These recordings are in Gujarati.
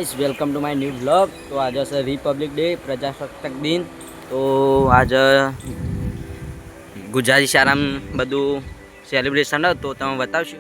Guys welcome to my new blog. तो आज है रिपब्लिक डे प्रजासत्ताक दिन। तो आज गुजराती शाळा बधु सेलिब्रेशन है तो तमे बतावशो।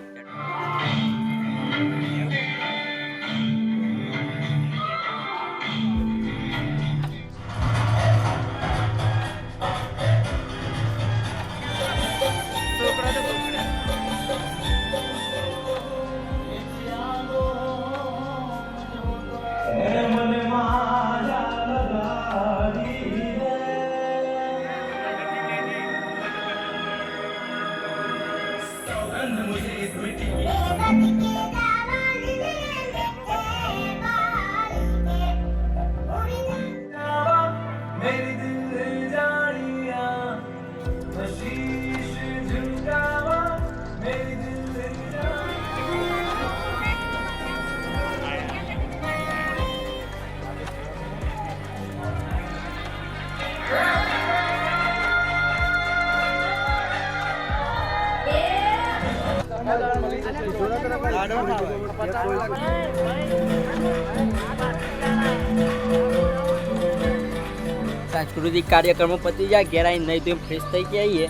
सांस्कृतिक कार्यक्रमों पति जाए घेर आई नहीं तो फ्रेश थई के आईए।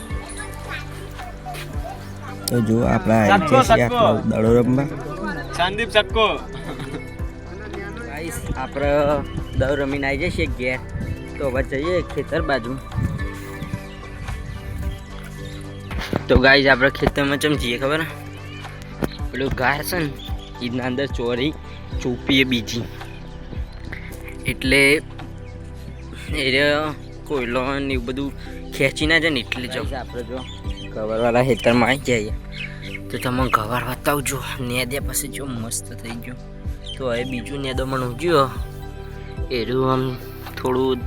तो जो आपड़ा दड़ो रमवा संदीप सक्को गाइस आपरे दड़ो रमीने आई जशे घेर। तो હવે જઈએ ખેતર બાજુ। તો ગાઈસ આપણે ખેતરમાં ચમ જઈએ ખબર પેલું ગાર છે ને એના અંદર ચોરી ચોપીએ બીજી એટલે એ કોયલો ને એવું બધું ખેંચી ના જાય ને એટલે જો આપણે જો ગવારવાળા ખેતરમાં આવી જઈએ તો તમે ગવાર બતાવજો નેદ્યા પછી જો મસ્ત થઈ ગયો। તો હવે બીજું નેદો મને ઉગ્યો એરું આમ થોડું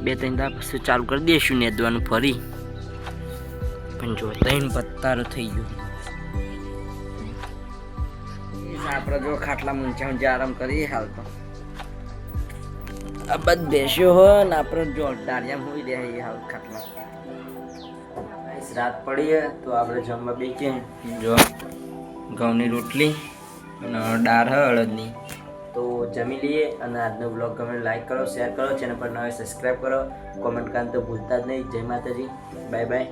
2-3 દાડા પછી ચાલુ કરી દઈશું નેદવાનું ફરી। પણ જો 3 પત્તારો થઈ ગયો। આપણે જો ખાટલા મૂંચા ઊંચા આરામ કરીએ હાલ તો આ બધ બેસ્યો હોય ને આપણે જો ડાળિયામાં હોઈ રહ્યા હાલ ખાટલા। રાત પડી તો આપણે જમવા બેસીએ। જો ઘઉંની રોટલી અને દાળ હળદની તો જમી લઈએ। અને આજનો બ્લોગ ગમે લાઈક કરો, શેર કરો, ચેનલ પર નવા સબસ્ક્રાઈબ કરો, કોમેન્ટ કરવાનું તો ભૂલતા જ નહીં। જય માતાજી, બાય બાય।